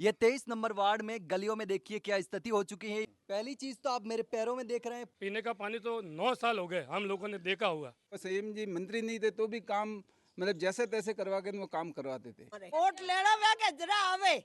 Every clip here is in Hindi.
ये 23 नंबर वार्ड में गलियों में देखिए क्या स्थिति हो चुकी है। पहली चीज तो आप मेरे पैरों में देख रहे हैं। पीने का पानी तो 9 साल हो गए हम लोगों ने देखा हुआ। सीएम जी मंत्री नहीं थे तो भी काम मतलब जैसे तैसे करवा के वो काम करवाते थे। वोट लेना वे के जरा आवे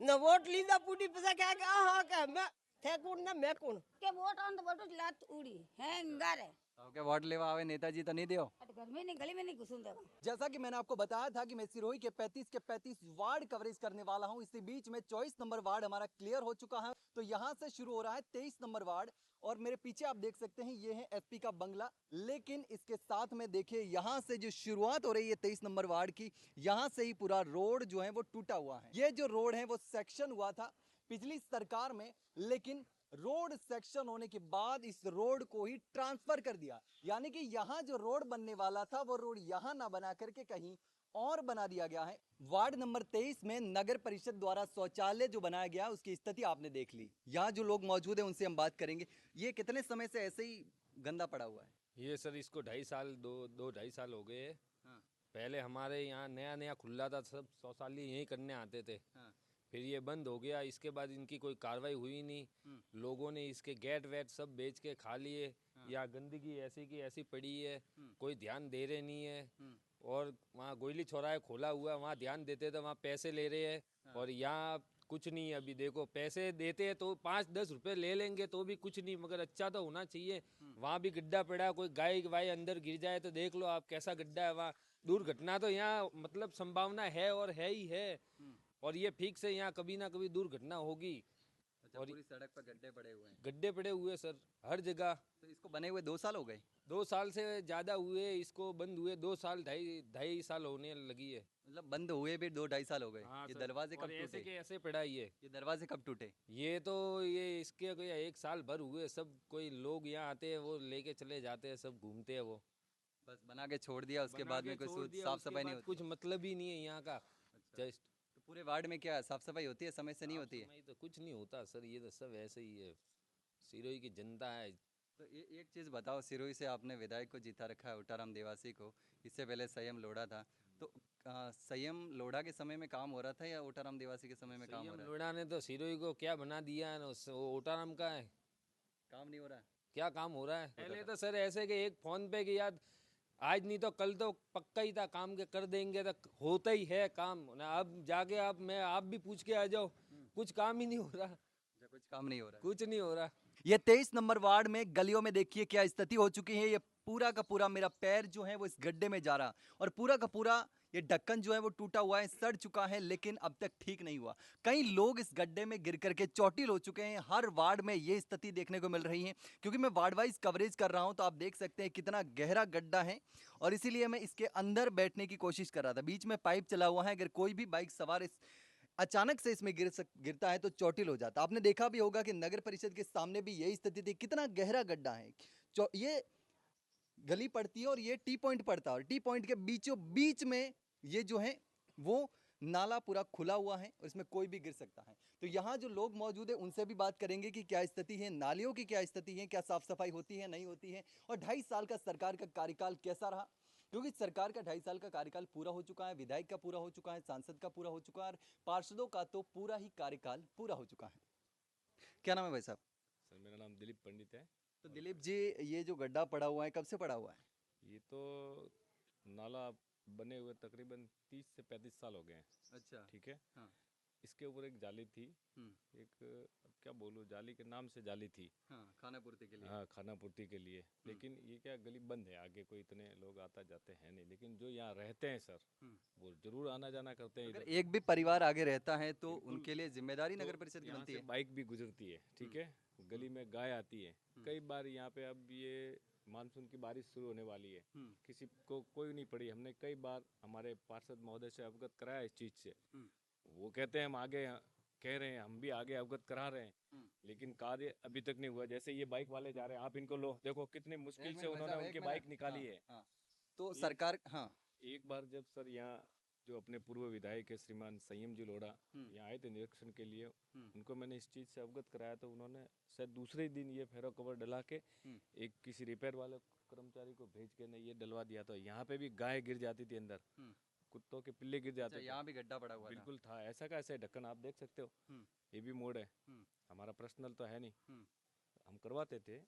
न वोट लीदा पूरी पसा क्या के हां के मैं थे कौन ना मैं कौन के वोट आन तो बटू लात उड़ी हैंगर है ओके, वार्ड लेवा आवे नेताजी तो नहीं दियो। घर में नहीं गली में नहीं घुसूं देगा। जैसा कि मैंने आपको बताया था कि मैं सिरोही के 35 वार्ड कवरेज करने वाला हूं। इसी बीच में 24 नंबर वार्ड हमारा क्लियर हो चुका है, तो यहां से शुरू हो रहा है 23 नंबर वार्ड। और मेरे पीछे आप देख सकते हैं ये है एसपी का बंगला। लेकिन इसके साथ में देखिए यहां से जो शुरुआत हो रही है 23 नंबर वार्ड की, यहां से ही पूरा रोड जो है वो टूटा हुआ है। ये जो रोड है वो सेक्शन हुआ था पिछली सरकार में, लेकिन रोड सेक्शन होने के बाद इस रोड को ही ट्रांसफर कर दिया। यानी कि यहां जो रोड बनने वाला था वो रोड यहां ना बना करके कहीं और बना दिया गया है। वार्ड नंबर 23 में नगर परिषद द्वारा शौचालय जो बनाया गया उसकी स्थिति आपने देख ली। यहाँ जो लोग मौजूद हैं उनसे हम बात करेंगे। ये कितने समय से ऐसे ही गंदा पड़ा हुआ है? ये सर इसको 2.5 साल दो 2.5 साल हो गए। हाँ। पहले हमारे यहाँ नया नया खुला था, सब शौचालय यहीं करने आते थे। हाँ। फिर ये बंद हो गया, इसके बाद इनकी कोई कार्रवाई हुई नहीं। लोगों ने इसके गेट वेट सब बेच के खा लिए। या गंदगी ऐसी की ऐसी पड़ी है, कोई ध्यान दे रहे नहीं है। और वहाँ गोयली चौराहे खोला हुआ है, वहाँ ध्यान देते थे, वहाँ पैसे ले रहे हैं। और यहाँ कुछ नहीं है। अभी देखो पैसे देते हैं तो 5-10 रुपए ले लेंगे तो भी कुछ नहीं, मगर अच्छा तो होना चाहिए। वहाँ भी गड्ढा पड़ा है, कोई गाय वाय अंदर गिर जाए तो देख लो आप कैसा गड्ढा है वहाँ। दुर्घटना तो यहाँ मतलब संभावना है और है ही है। और ये फिक्स है, यहाँ कभी ना कभी दुर्घटना होगी। अच्छा, और पूरी सड़क पर गड्ढे पड़े हुए हैं। गड्ढे पड़े हुए सर हर जगह। तो इसको बने हुए 2 साल हो गए। 2 साल से ज्यादा हुए इसको बंद हुए, 2 साल ढाई ढाई साल होने लगी है। मतलब बंद हुए भी 2-2.5 साल हो गए। हाँ ये सर, दरवाजे और कब ऐसे टूटे? के ऐसे पड़ा ही है। ये दरवाजे कब टूटे? ये तो ये इसके कोई 1 साल भर हुए। सब कोई लोग यहाँ आते हैं वो लेके चले जाते हैं, सब घूमते हैं वो। बस बना के छोड़ दिया, उसके बना बाद के में कोई छोड़ दिया, साफ उसके सफाई नहीं बाद होती। कुछ मतलब ही नहीं है यहाँ का। जस्ट तो पूरे वार्ड में क्या साफ सफाई होती है? समय से नहीं होती है? तो कुछ नहीं होता सर, ये तो सब ऐसे ही है। सिरोही की जनता है। तो एक चीज़ बताओ, सिरोही से आपने विधायक को जीता रखा है, ओटाराम देवासी को। इससे पहले संयम लोढ़ा था, तो संयम लोढ़ा के समय में काम हो रहा था या ओटाराम देवासी के समय में काम हो सीएम रहा है? लोढ़ा ने तो सिरोही को क्या बना दिया है, वो ओटाराम का है। काम नहीं हो रहा है। क्या काम हो रहा है? पहले तो सर ऐसे कि एक फोन पे की याद, आज नहीं तो कल तो पक्का ही था काम के कर देंगे, तो होता ही है काम ना। अब जाके आप भी पूछ के आ जाओ, कुछ काम ही नहीं हो रहा। अच्छा, कुछ काम नहीं हो रहा है। कुछ नहीं हो रहा। ये 23 नंबर वार्ड में गलियों में देखिए क्या स्थिति हो चुकी है। ये पूरा का पूरा मेरा पैर जो है वो इस गड्ढे में जा रहा, और पूरा का पूरा ये ढक्कन जो है वो टूटा हुआ है, सड़ चुका है, लेकिन अब तक ठीक नहीं हुआ। कई लोग इस गड्ढे में गिर करके चोटिल हो चुके हैं। हर वार्ड में ये स्थिति देखने को मिल रही है। क्योंकि मैं वार्ड वाइज कवरेज कर रहा हूं तो आप देख सकते हैं कितना गहरा गड्ढा है, और इसीलिए मैं इसके अंदर बैठने की कोशिश कर रहा था। बीच में पाइप चला हुआ है, अगर कोई भी बाइक सवार इस अचानक से इसमें गिरता है तो चोटिल हो जाता। आपने देखा भी होगा कि नगर परिषद के सामने भी यही स्थिति थी। कितना गहरा गड्ढा है। ये गली पड़ती है और ये टी पॉइंट पड़ता है, और टी पॉइंट के बीचों बीच में ये जो है वो नाला पूरा खुला हुआ है, और इसमें कोई भी गिर सकता है। तो यहाँ जो लोग मौजूद है उनसे भी बात करेंगे कि क्या स्थिति है, नालियों की क्या स्थिति है, क्या साफ सफाई होती है नहीं होती है, और 2.5 साल का सरकार का कार्यकाल कैसा रहा। क्योंकि सरकार का 2.5 साल का कार्यकाल पूरा हो चुका है, विधायक का पूरा हो चुका है, सांसद का पूरा हो चुका है, और पार्षदों का तो पूरा ही कार्यकाल पूरा हो चुका है। क्या नाम है भाई साहब? सर मेरा नाम दिलीप पंडित है। तो दिलीप जी, ये जो गड्ढा पड़ा हुआ है कब से पड़ा हुआ है? ये तो नाला बने हुए तकरीबन 30 से 35 साल हो गए हैं। अच्छा। ठीक है। हाँ। इसके ऊपर एक जाली थी। एक अब क्या बोलूँ, जाली के नाम से जाली थी। हाँ, खाना पूर्ति के लिए। हाँ, खाना पूर्ति के लिए। लेकिन ये क्या गली बंद है, आगे कोई इतने लोग आता जाते हैं नहीं। लेकिन जो यहाँ रहते हैं सर, वो जरूर आना जाना करते हैं अगर इधर। एक भी परिवार आगे रहता है तो बिल्कुल। उनके लिए जिम्मेदारी तो नगर परिषद की यहाँ बनती से है। बाइक भी गुजरती है। ठीक है। गली में गाय आती है। कई बार यहाँ पे अब ये मानसून की बारिश शुरू होने वाली है, किसी को कोई नहीं पड़ी। हमने कई बार हमारे पार्षद महोदय से अवगत कराया इस चीज से। वो कहते हैं हम आगे कह रहे हैं, हम भी आगे अवगत करा रहे हैं, लेकिन कार्य अभी तक नहीं हुआ। जैसे ये बाइक वाले जा रहे हैं, आप इनको लो, देखो कितने मुश्किल से उन्होंने उनकी बाइक निकाली है। हाँ, तो सरकार, हाँ। एक बार जब सर यहाँ जो अपने पूर्व विधायक है श्रीमान संयम जी लोढ़ा यहाँ आए थे निरीक्षण के लिए, उनको मैंने इस चीज से अवगत कराया, तो उन्होंने शायद दूसरे ही दिन ये फेरो कवर डला के एक किसी रिपेयर वाले कर्मचारी को भेज के ने ये डलवा दिया। तो यहाँ पे भी गाय गिर जाती थी अंदर, कुत्तों के पिल्ले गिर जाते अच्छा, थे। यहाँ भी गड्ढा पड़ा हुआ था। बिल्कुल था, ऐसा का ऐसे ढक्कन आप देख सकते हो। हम्म। ये भी मोड़ है, हम्म। हमारा पर्सनल तो है नहीं, हम्म। हम करवाते थे।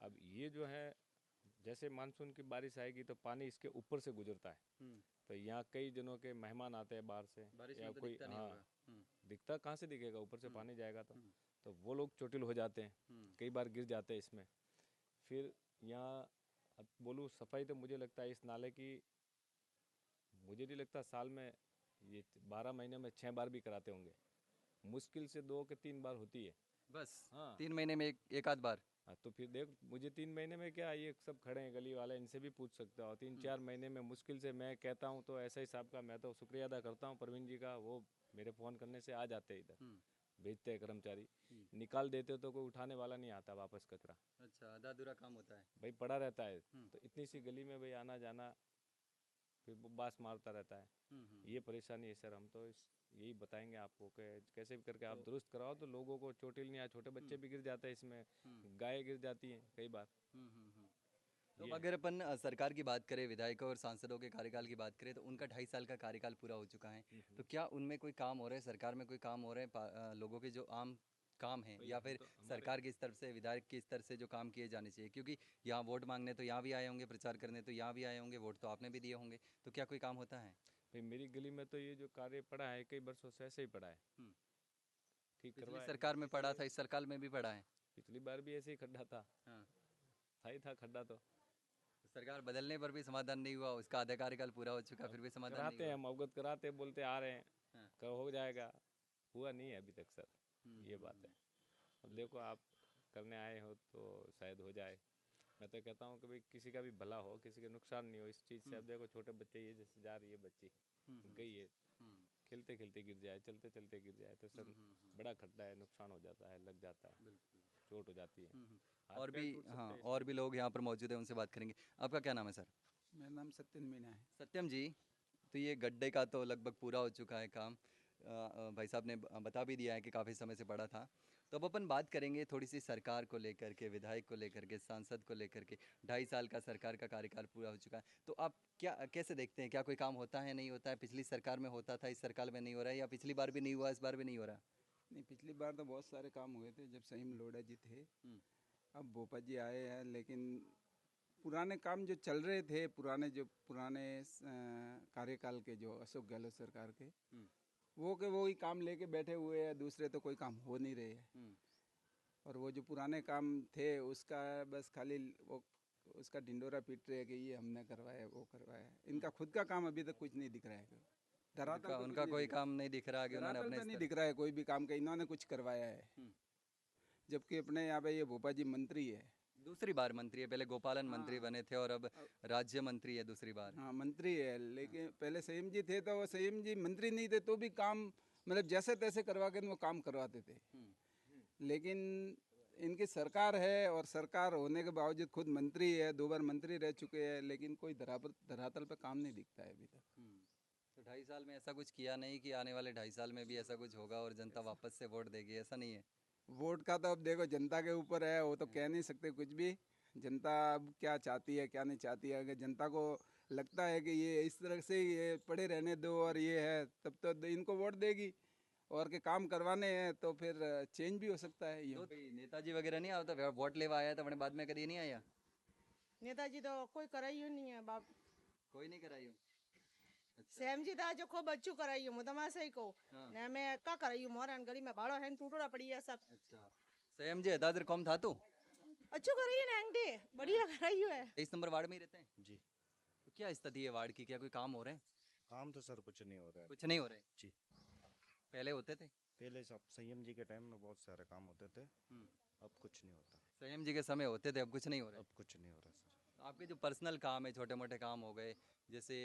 अब ये जो है, जैसे मानसून की बारिश आएगी तो पानी इसके ऊपर से गुजरता है, हम्म। तो यहाँ कई जनों के मेहमान आते हैं बाहर से, बारिश या में तो कोई, दिखता नहीं हाँ, होगा। दिखता कहाँ से दिखेगा, ऊपर से हम्म। पानी जाएगा हम्म। तो वो लोग चोटिल हो जाते हैं, हम्म। कई बार गिर जाते हैं इसमें। फिर यहाँ अब बोलूँ सफाई, तो मुझे लगता है इस नाले की, मुझे नहीं लगता साल में ये 12 महीने में 6 बार भी कराते होंगे, मुश्किल से 2 के 3 बार होती है। बस हाँ 3 महीने में एक आध बार। हाँ, तो फिर देख, मुझे 3 महीने में क्या, ये सब खड़े हैं गली वाले, इनसे भी पूछ सकता हो, 3-4 महीने में मुश्किल से, मैं कहता हूँ तो ऐसा ही साहब का मैं तो शुक्रिया अदा करता हूँ प्रवीण जी का, वो मेरे फ़ोन करने से आ जाते हैं इधर, भेजते हैं कर्मचारी, निकाल देते हो तो कोई उठाने वाला नहीं आता वापस कचरा, अच्छा, आधा अधूरा काम होता है। भाई पड़ा रहता है। तो इतनी सी गली में भाई आना जाना, फिर वो बास मारता रहता है, ये परेशानी है सर। हम तो यही बताएंगे आपको कि कैसे भी करके आप दुरुस्त कराओ, तो लोगों को चोटिल नहीं, छोटे बच्चे भी गिर जाते हैं इसमें, गाय गिर जाती हैं कई बार। तो ये अगर अपन सरकार की बात करें, विधायकों और सांसदों के कार्यकाल की बात करें, तो उनका 2.5 साल का कार्यकाल पूरा हो चुका है। तो क्या उनमें कोई काम हो रहे हैं, सरकार में कोई काम हो रहे हैं, लोगों के जो आम काम है, भाई या हम फिर तो हमारे- सरकार की स्तर से, विधायक की स्तर से जो काम किए जाने चाहिए? क्योंकि यहाँ वोट मांगने तो यहाँ भी आए होंगे, प्रचार करने तो यहाँ भी आए होंगे, वोट तो आपने भी दिए होंगे, तो क्या कोई काम होता है? भाई मेरी गली में तो ये जो कार्य पड़ा है कई वर्षों से ऐसे ही पड़ा है, ठीक पिछली करवाया। सरकार में पड़ा था, इस सरकार में भी पड़ा है। पिछली बार भी ऐसे ही खड्डा था, हाँ। था ही था खड्डा तो। तो सरकार बदलने पर भी समाधान नहीं हुआ, उसका आधा कार्यकाल पूरा हो चुका, फिर भी समाधान नहीं कराते हैं, हुआ। हम अवगत कराते हैं, बोलते आ रहे हैं, हाँ। हो जाएगा, हुआ नहीं है अभी तक सर, ये बात है। अब देखो आप करने आए हो तो शायद हो जाए। मैं तो कहता हूँ कि भाई किसी का भी भला हो, किसी का नुकसान नहीं हो इस चीज़ से। अब देखो छोटे बच्चे, ये जैसे जा रही है बच्ची, गई है, खेलते खेलते गिर जाए, चलते चलते गिर जाए, तो सर बड़ा खड्डा है, नुकसान हो जाता है, लग जाता है, चोट हो जाती है, हाथ और पैर भी, टूट सकते हाँ, हैं और भी लोग यहाँ पर मौजूद हैं, उनसे बात करेंगे। आपका क्या नाम है सर? मेरा नाम सत्यन मीणा है। सत्यम जी, तो ये गड्ढे का तो लगभग पूरा हो चुका है काम। भाई साहब ने बता भी दिया है कि काफ़ी समय से पड़ा था। तो अब अपन बात करेंगे थोड़ी सी सरकार को लेकर के, विधायक को लेकर के, सांसद को लेकर के। 2.5 साल का सरकार का कार्यकाल पूरा हो चुका है, तो आप क्या कैसे देखते हैं? क्या कोई काम होता है, नहीं होता है? पिछली सरकार में होता था, इस सरकार में नहीं हो रहा है, या पिछली बार भी नहीं हुआ, इस बार भी नहीं हो रहा? नहीं, पिछली बार तो बहुत सारे काम हुए थे जब सहीम लोढ़ा जी थे। अब भोपा जी आए हैं, लेकिन पुराने काम जो चल रहे थे, पुराने कार्यकाल के, जो अशोक गहलोत सरकार के, वो के वो ही काम लेके बैठे हुए हैं, दूसरे तो कोई काम हो नहीं रहे हैं। और वो जो पुराने काम थे उसका बस खाली वो उसका ढिंडोरा पीट रहे हैं कि ये हमने करवाया, वो करवाया। इनका खुद का काम अभी तक कुछ नहीं दिख रहा है। धरातल पे कुछ उनका नहीं कोई दिख रहा। काम नहीं दिख रहा कि उन्होंने धरातल अपने पे नहीं स्तर- दिख रहा है कोई भी काम का इन्होंने कुछ करवाया है। जबकि अपने यहाँ पे ये भोपा जी मंत्री है। दूसरी बार मंत्री है, पहले गोपालन मंत्री हाँ। बने थे और अब राज्य मंत्री है दूसरी बार। हाँ, मंत्री है, लेकिन पहले सहीम जी थे तो वो सहीम जी मंत्री नहीं थे तो भी काम मतलब जैसे तैसे करवा के वो काम करवाते थे। लेकिन इनकी सरकार है और सरकार होने के बावजूद खुद मंत्री है, 2 बार मंत्री रह चुके हैं, लेकिन कोई धरातल पे काम नहीं दिखता है अभी तक। तो 2.5 साल में ऐसा कुछ किया नहीं कि आने वाले 2.5 साल में भी ऐसा कुछ होगा और जनता वापस से वोट देगी, ऐसा नहीं है? वोट का तो अब देखो जनता के ऊपर है, वो तो कह नहीं सकते कुछ भी। जनता अब क्या चाहती है क्या नहीं चाहती है। अगर जनता को लगता है कि ये इस तरह से ये पड़े रहने दो और ये है, तब तो इनको वोट देगी। और के काम करवाने हैं तो फिर चेंज भी हो सकता है ये। तो भाई नेताजी वगैरह नहीं आता, वोट लेवा आया था अपने बाद में कभी नहीं आया? नेताजी तो कोई कराई नहीं है बाप। कोई नहीं कराई हो? सेम जी था जो खूब अच्छू कराई हूँ, तमाशा सही को ने मैं का कराई हूँ। मोहरा गली में भाड़ो है टूटोड़ा पड़ी है सब। अच्छा, संयम जी हतादर कौन था तू? अच्छू कराई है ना, बढ़िया कराई है। 23 नंबर वार्ड में ही रहते हैं जी। तो क्या स्थिति है वार्ड की? क्या कोई काम हो रहे हैं? काम तो सर कुछ नहीं हो रहा है। कुछ नहीं हो रहे जी। पहले होते थे? पहले सब संयम जी के टाइम में बहुत सारे काम होते थे, अब कुछ नहीं होता। संयम जी के समय होते थे, अब कुछ नहीं हो रहा है। अब कुछ नहीं हो रहा सर। आपके जो पर्सनल काम है, छोटे मोटे काम हो गए, जैसे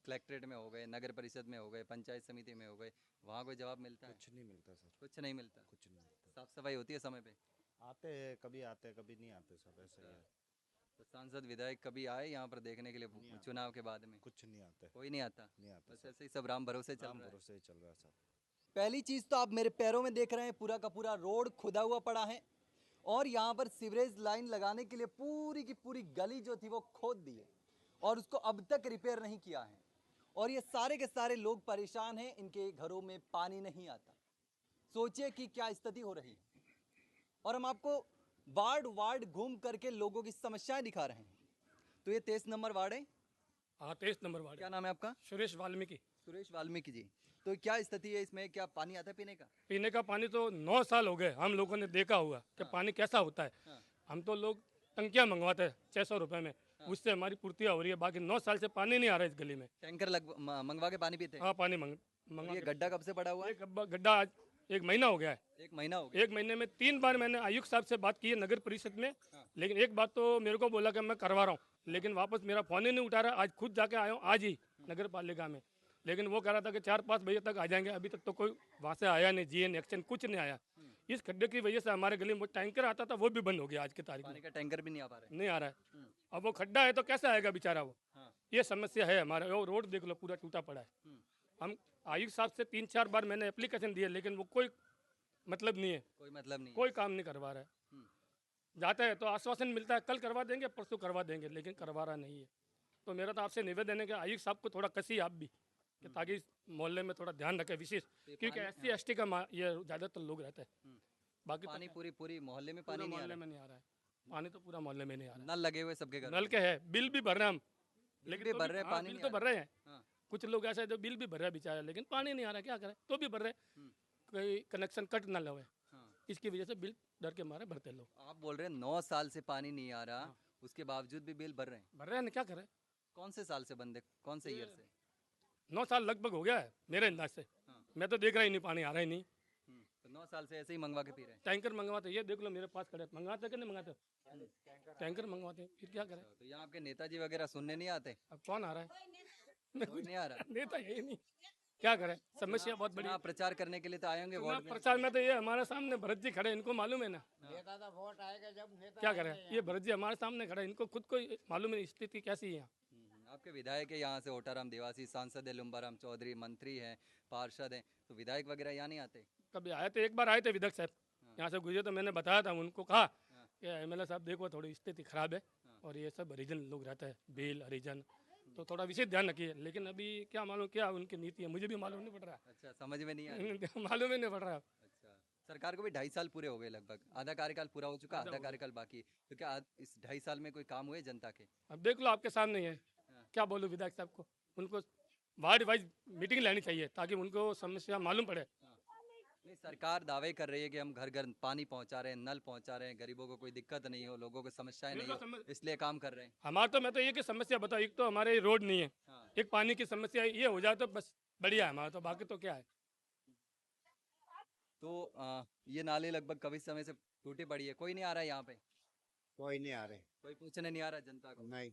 कलेक्ट्रेट में हो गए, नगर परिषद में हो गए, पंचायत समिति में हो गए, वहाँ कोई जवाब मिलता है? कुछ नहीं मिलता सर, कुछ नहीं मिलता। कुछ नहीं मिलता। साफ सफाई होती है समय पे? आते हैं, कभी नहीं आते, सब ऐसे ही है। तो सांसद विधायक कभी आए यहाँ पर देखने के लिए चुनाव के बाद में? कुछ नहीं आते, कोई नहीं आता? नहीं आते बस सर। ऐसे ही सब राम भरोसे चल राम रहा है। भरोसे ही चल रहा है सब। पहली चीज तो आप मेरे पैरों में देख रहे हैं, पूरा का पूरा रोड खुदा हुआ पड़ा है और यहाँ पर सीवरेज लाइन लगाने के लिए पूरी की पूरी गली जो थी वो खोद दी है और उसको अब तक रिपेयर नहीं किया है। और ये सारे के सारे लोग परेशान हैं, इनके घरों में पानी नहीं आता। सोचिए कि क्या स्थिति हो रही है। और हम आपको वार्ड वार्ड घूम करके लोगों की समस्याएं दिखा रहे हैं। तो ये 23 नंबर वार्ड है। हाँ 23 नंबर वार्ड क्या है। नाम है आपका? सुरेश वाल्मीकि। सुरेश वाल्मीकि जी। तो क्या स्थिति है इसमें, क्या पानी आता है पीने का? पीने का पानी तो 9 साल हो गए हम लोगों ने देखा हुआ कि पानी कैसा होता है। हाँ। हम तो लोग टंकियाँ मंगवाते हैं 600 रुपये में, उससे हमारी पूर्तियाँ हो रही है। बाकी 9 साल से पानी नहीं आ रहा है इस गली में। टैंकर मंगवा के पानी पीते हैं? हाँ पानी और मंगवा ये के। गड्ढा कब से पड़ा हुआ है? गड्ढा आज 1 महीना हो गया है। 1 महीना हो गया। 1 महीने में 3 बार मैंने आयुक्त साहब से बात की है नगर परिषद में, लेकिन एक बात तो मेरे को बोला कि मैं करवा रहा हूँ, लेकिन वापस मेरा फ़ोन ही नहीं उठा रहा। आज खुद जाके आया हूँ आज ही नगर पालिका में, लेकिन वो कह रहा था कि 4-5 बजे तक आ जाएंगे। अभी तक तो कोई वहाँ से आया नहीं, जीएन एक्शन कुछ नहीं आया। इस खड्डे की वजह से हमारे गली में वो टैंकर आता था, वो भी बंद हो गया आज की तारीख में, पानी का टैंकर भी नहीं आ पा रहा है। नहीं आ रहा है। अब वो खड्डा है तो कैसे आएगा बेचारा वो। हाँ। ये समस्या है हमारा। वो रोड देख लो पूरा टूटा पड़ा है। हम आयुक्त साहब से 3-4 बार मैंने एप्लीकेशन दिए, लेकिन वो कोई मतलब नहीं है, कोई मतलब नहीं है। कोई काम नहीं करवा रहा है। जाता है तो आश्वासन मिलता है कल करवा देंगे, परसों करवा देंगे, लेकिन करवा रहा नहीं है। तो मेरा तो आपसे निवेदन है कि आयुक्त साहब को थोड़ा कसी आप भी, कि ताकि इस मोहल्ले में थोड़ा ध्यान रखें विशेष, क्योंकि SC ST का ये ज़्यादातर लोग रहते हैं। बाकी पानी तो पूरी मोहल्ले में पूरा पानी नहीं आ मोहल्ले रहा में नहीं आ रहा है। पानी तो पूरा मोहल्ले में नहीं आ है। रहा नल लगे हुए सबके घर है। नल के है, बिल भी भर रहे हैं हम, लेकिन भी तो भर रहे हैं, हाँ, पानी बिल नहीं तो आ भर रहे हैं। हाँ। कुछ लोग ऐसे हैं जो बिल भी भर रहे हैं बेचारे, लेकिन पानी नहीं आ रहा, क्या करें, तो भी भर रहे हैं। कोई कनेक्शन कट ना लगे, इसकी वजह से बिल डर के मारे भरते लोग। आप बोल रहे हैं 9 साल से पानी नहीं आ रहा, उसके बावजूद भी बिल भर रहे हैं। भर रहे हैं ना, क्या करें। कौन से साल से बंद है, कौन से ईयर से? 9 साल लगभग हो गया है मेरे अंदाज से। मैं तो देख रहा ही नहीं, पानी आ रहा ही नहीं। तो 9 साल से ऐसे ही मंगवा के पी रहे हैं। टैंकर मंगवाते, ये देख लो मेरे पास खड़े, मंगवाते कि नहीं मंगाते? टैंकर मंगवाते, फिर क्या करें। तो यहाँ आपके नेताजी वगैरह सुनने नहीं आते? अब कौन आ रहा है? कोई नहीं आ रहा। नेता यही नहीं, क्या करें, समस्या बहुत बड़ी। चुनाव प्रचार करने के लिए तो आए होंगे चुनाव वार्ड में। प्रचार में तो ये हमारे सामने भरत जी खड़े, इनको मालूम है ना, क्या करें। ये भरत जी हमारे सामने खड़े, इनको खुद को मालूम है स्थिति कैसी है यहाँ। आपके विधायक है यहाँ से, ओटाराम देवासी, सांसद है लुम्बाराम चौधरी, मंत्री हैं, पार्षद हैं, तो विधायक वगैरह यहाँ नहीं आते? कभी आए थे, एक बार आए थे विधायक साहब, यहाँ से गुजरे तो मैंने बताया था उनको, कहा कि MLA साहब देखो थोड़ी स्थिति खराब है, और ये सब हरिजन लोग रहते हैं, बेल हरिजन, तो थोड़ा विशेष ध्यान रखिए। लेकिन अभी क्या मालूम क्या उनकी नीति है, मुझे भी मालूम नहीं पड़ रहा। अच्छा, समझ में नहीं आ रहा। मालूम ही नहीं पड़ रहा। अच्छा, सरकार को भी 2.5 साल पूरे हो गए लगभग, आधा कार्यकाल पूरा हो चुका, आधा कार्यकाल बाकी। तो क्या इस 2.5 साल में कोई काम हुए जनता के? अब देख लो आपके सामने ही है, क्या बोलूँ विधायक साहब को, उनको वार्ड वाइज मीटिंग लेनी चाहिए ताकि उनको समस्या मालूम पड़े। नहीं, सरकार दावे कर रही है कि हम घर घर पानी पहुंचा रहे हैं, नल पहुंचा रहे हैं, गरीबों को कोई दिक्कत नहीं हो, लोगों को समस्याएं नहीं हो, इसलिए काम कर रहे हैं। हमारा तो, मैं तो ये कि समस्या बताओ, एक तो हमारे रोड नहीं है, एक पानी की समस्या है, ये हो जाए तो बस बढ़िया है हमारा, तो बाकी तो क्या है। तो ये नाले लगभग कभी समय से टूटी पड़ी है, कोई नहीं आ रहा है यहाँ पे? कोई नहीं आ रहे, कोई पूछने नहीं आ रहा जनता को? नहीं।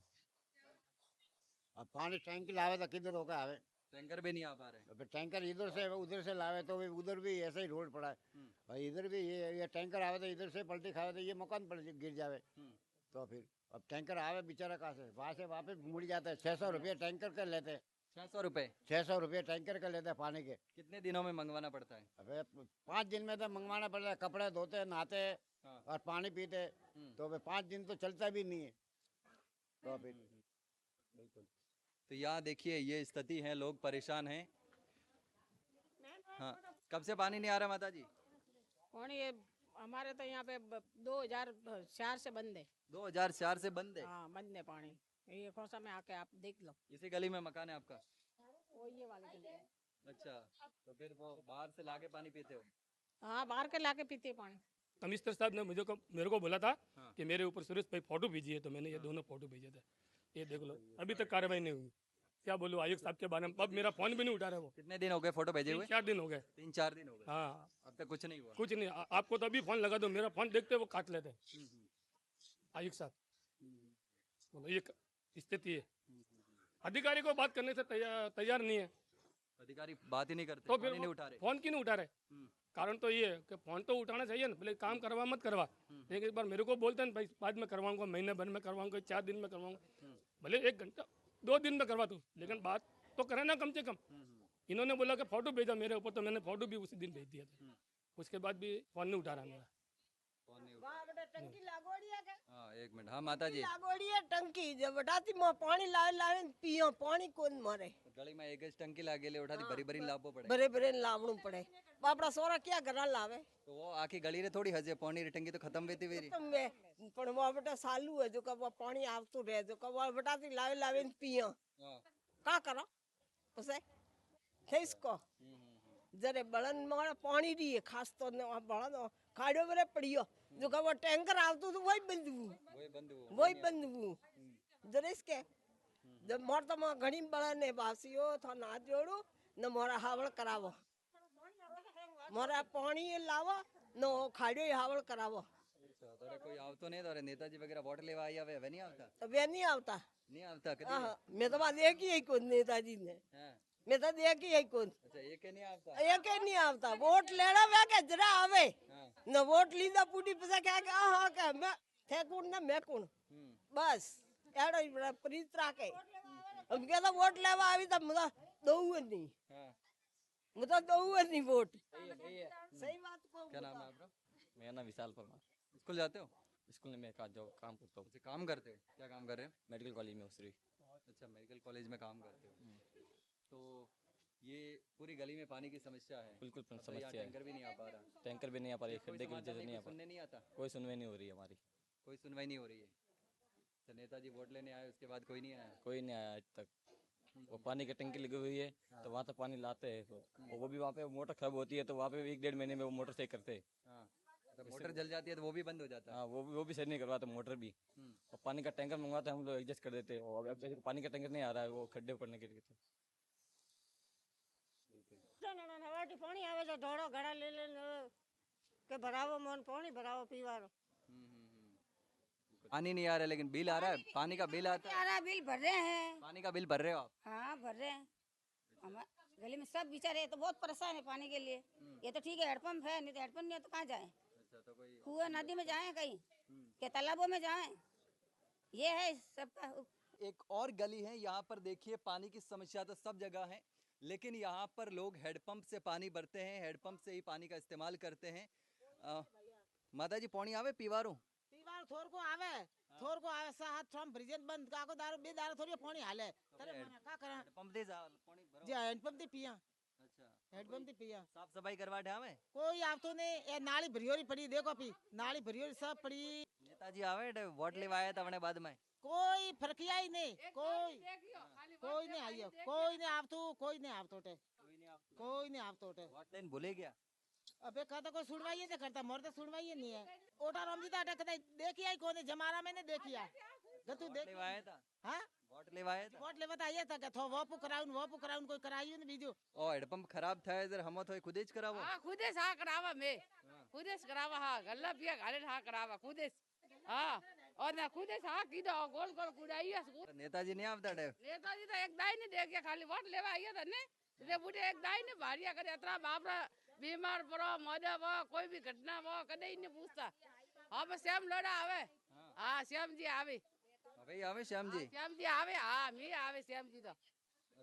अब पानी टैंक लावे तो किधर होकर आवे, टैंकर भी नहीं आ पा रहे। अब टैंकर इधर से उधर से लावे तो भी उधर भी ऐसा ही रोड पड़ा है भाई। इधर भी ये टैंकर आवे तो इधर से पलटी खावे तो ये मकान पर गिर जावे। तो फिर अब टैंकर आवे बेचारा कहाँ से, वहाँ से वापस मुड़ जाता है। 600 रुपये टैंकर कर लेते हैं। 600 रुपए? 600 रुपये टैंकर कर लेते हैं पानी के। कितने दिनों में मंगवाना पड़ता है? अबे 5 दिन में तो मंगवाना पड़ता है, कपड़े धोते नहाते और पानी पीते, तो अबे 5 दिन तो चलता भी नहीं है। तो फिर तो यहाँ देखिए ये स्थिति है, लोग परेशान हैं। हाँ, कब से पानी नहीं आ रहा माता जी? कौन ये हमारे तो यहाँ पे 2004 से बंद है। 2004 से बंद है? हाँ बंद है पानी। ये खोसा में आके आप देख लो। इसी गली में मकान है आपका? वो ये वाले गली है। अच्छा, तो फिर वो बाहर से लाके पानी पीते हो? हाँ बाहर के लाके पीते हैं पानी। कमिश्नर साहब ने मेरे को बोला था कि मेरे ऊपर सुरेश भाई फोटो भेजिए, तो मैंने ये दोनों फोटो भेजे थे, ये देख लो। अभी तक कार्रवाई नहीं हुई, क्या बोलूँ आयुक्त साहब के बारे में। अब मेरा फोन भी नहीं उठा रहे वो। कितने दिन हो गए फोटो भेजे हुए? 3-4 दिन हो गए। 3-4 दिन हो गए? हाँ, अब तक कुछ नहीं हुआ? कुछ नहीं। आपको तो अभी फोन लगा दो, मेरा फोन देखते वो काट लेते आयुक्त साहब। बोलो ये स्थिति है, अधिकारी को बात करने से तैयार नहीं है। अधिकारी बात ही नहीं करते, तो फोन फिर ही नहीं उठा रहे। फोन क्यों नहीं उठा रहे? कारण तो ये है कि फोन तो उठाना चाहिए ना, पहले काम करवा मत करवा। लेकिन एक बार मेरे को बोलते हैं भाई बाद में करवाऊंगा, महीने भर में करवाऊंगा, 4 दिन में करवाऊंगा, भले 1 घंटा 2 दिन में करवा तू, लेकिन बात तो करे ना कम से कम। इन्होंने बोला कि फोटो भेजा मेरे ऊपर, तो मैंने फोटो भी उसी दिन भेज दिया था। उसके बाद भी फोन नहीं उठा रहा मेरा। वाह बेटा टंकी लागोड़ी है के हाँ एक मिनट, हाँ माता जी, लागोड़ी है टंकी जब बटाती में पानी लावे लावे ने पियो पानी कोन मारे गली में एक टंकी लागेले उठाती भरी भरी लाभो पड़े, बरे बरे लावणू पड़े बापड़ा सोरा क्या घरा लावे तो वो आखी गली रे थोड़ी हजे पानी री टंकी तो खत्म वेती वेरी। तुम वे पण वो बेटा सालू है जो का वो पानी आवतो रहे जो का वो बटाती लावे लावे ने पियो हाँ। का करो उसे थे इसको जरे बळन मारे पानी दी है खास तो ने बळन खाड़ो बरे पड़ियो जो का वो टैंकर आवतो तो वही बंदू जरे इसके जब मोरता में घणी बळन ने बासियो था ना जोड़ो न मोरा हावल करावो मोरा पानी लावो नो खाड़ो हावल करावो तो कोई आवतो नहीं, तो नेताजी वगैरह वोट लेवा आई आवे वे नहीं आवता, तो वे नहीं आवता नहीं आवता कभी। मैं तो बात देखी है कौन नेताजी ने हाँ। मैं तो देखी है कौन अच्छा ये के नहीं आवता, ये के नहीं आवता वोट लेना वे के जरा आवे हाँ। न वोट लीदा पूटी पसा क्या के हाँ के मैं थे कौन ना मैं कौन बस एड़ो ही बड़ा प्रीत राखे अब क्या तो वोट लेवा आवी तो मुझे दो नहीं हाँ। मुझे दो नहीं वोट सही बात को क्या नाम है आपका? मेरा नाम विशाल परमार। स्कूल जाते हो? स्कूल में मैं जो काम करता हूँ अच्छा काम करते हो, क्या काम कर रहे हो? मेडिकल कॉलेज में उसरी। अच्छा मेडिकल कॉलेज में काम करते हो, तो ये पूरी गली में पानी की समस्या है। बिल्कुल मतलब समस्या यहाँ है, टैंकर भी नहीं आ पा रहा, टैंकर भी नहीं आ पा रही, कोई खड्डे की वजह से समाधान नहीं आ कोई पा सुनने नहीं आता, कोई सुनवाई नहीं हो रही है हमारी, कोई सुनवाई नहीं हो रही है। तो नेताजी वोट लेने आए उसके बाद कोई नहीं आया, कोई नहीं आया आज तक। वो पानी की टंकी लगी हुई है तो वहाँ तक पानी लाते हैं, तो वो भी वहाँ पे मोटर खराब होती है तो वहाँ पे 1-1.5 महीने में वो मोटर सही करते हैं। हाँ तो मोटर जल जाती है तो वो भी बंद हो जाता है। हाँ वो भी सही नहीं करवाते मोटर भी, और पानी का टैंकर मंगवाते हैं हम लोग एडजस्ट कर देते हैं, और अब जैसे पानी का टैंकर नहीं आ रहा है वो खड्डे पड़ने के लिए। पानी आवे तो ढोड़ो घड़ा ले ले के भरावो मन पानी भरावो पीवारो पानी नहीं आ रहा है लेकिन बिल आ रहा है, पानी का बिल आता है, सारा बिल भर रहे हैं। पानी का बिल भर रहे हो आप? हाँ भर रहे हैं। हमारे गली में सब बेचारे तो बहुत परेशान है पानी के लिए। ये तो ठीक है हेडपम्प है, नहीं तो हेडपम्प नहीं है तो कहाँ जाए? अच्छा तो कोई कुएं नदी में जाए कहीं के तालाबों में जाए, ये है सबका। एक और गली है, यहाँ पर देखिए पानी की समस्या तो सब जगह है, लेकिन यहाँ पर लोग हेडपंप से पानी भरते हैं, हेडपंप से ही पानी का इस्तेमाल करते हैं। माता जी पानी आवे पीवारो पीवारो थोर को आवे साथ थम ब्रिजेन बंद काको दारू बे दारू थोड़ी पानी हाले तरे मने का करा पंप दे जा पानी भरो। जी हैंडपंप दे पिया, अच्छा हैंडपंप दे पिया। साफ सफाई करवा दे हमें कोई आप तो नहीं, ये नाली भरियोरी पड़ी देखो पी, नाली भरियोरी सब पड़ी। नेताजी आवे वोट लेवा आया था अपने बाद में, कोई फर्क ही नहीं, कोई नहीं आई, कोई नहीं आप तो, कोई नहीं आप तो कोई नहीं आप तो वोट लेन भूले गया। अबे कहता कोई सुनवाई नहीं करता, मोर तो सुनवाई नहीं है। ओटा रामजी ता अटक देखी आई कोने जमारा मैंने देखी है गतु देख लेवा आया था, हां वोट लेवा आया था, वोट लेवा आया था के थो वो कराउन कोई कराइयो ने बीजो। ओ हेडपंप खराब था इधर हम तो खुद ही करावो। हां खुदे सा करावा मैं, खुदे से करावा। हां गल्ला पिया गाले सा करावा खुदे। हां और ना खुदे सा कीदो गोल गोल कुड़ाइया। नेताजी नहीं आवता डे, नेताजी तो एक दाई नहीं देख के खाली वोट लेवा आया था ने, रे बूढ़े एक दाई ने भारिया करे अतरा बापरा बीमार पड़ो मौजा वो कोई भी घटना वो कदे ही नहीं पूछता। हाँ बस श्याम लोड़ा आवे, हाँ श्याम जी आवे, भाई आवे श्याम जी, श्याम जी आवे, हाँ मी आवे श्याम जी तो,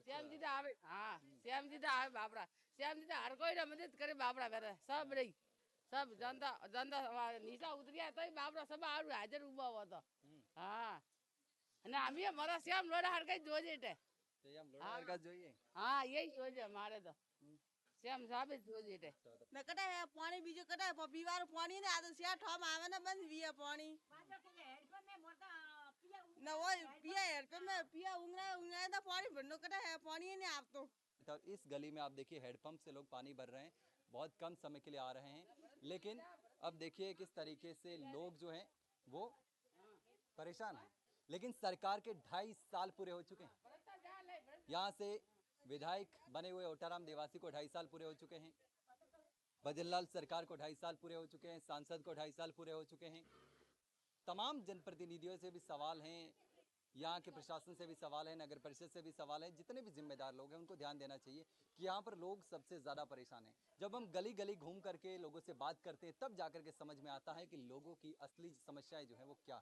श्याम जी तो आवे, हाँ श्याम जी तो आवे बापरा, श्याम जी तो हर कोई ना मदद करे बापरा करे सब रही, सब जनता जनता नीचा उतरिया तो ही बापरा सब आरु हाजिर उबा हुआ तो, हाँ ना हमें हमारा श्याम लोड़ा हर कहीं जो जेटे, श्याम लोड़ा हर का જોઈએ, हाँ यही सोचे हमारे तो श्याम साहब जो जेटे। न कटा है पानी बीजो कटा है पीवार पानी ने आदत से ठम आवे ना बंद विया पानी न वो पिया हेड पे में पिया उंगरा ना पानी भरनो कटा है पानी ने आप तो। इस गली में आप देखिए हेडपंप से लोग पानी भर रहे हैं, बहुत कम समय के लिए आ रहे हैं, लेकिन अब देखिए किस तरीके से लोग जो हैं वो परेशान हैं। लेकिन सरकार के 2.5 साल पूरे हो चुके हैं, यहाँ से विधायक बने हुए ओटाराम देवासी को 2.5 साल पूरे हो चुके हैं, भजनलाल सरकार को 2.5 साल पूरे हो चुके हैं, सांसद को 2.5 साल पूरे हो चुके हैं। तमाम जनप्रतिनिधियों से भी सवाल हैं, यहाँ के प्रशासन से भी सवाल है, नगर परिषद से भी सवाल है, जितने भी जिम्मेदार लोग हैं उनको ध्यान देना चाहिए कि यहाँ पर लोग सबसे ज़्यादा परेशान हैं। जब हम गली गली घूम करके लोगों से बात करते हैं तब जाकर के समझ में आता है कि लोगों की असली समस्याएं जो हैं वो क्या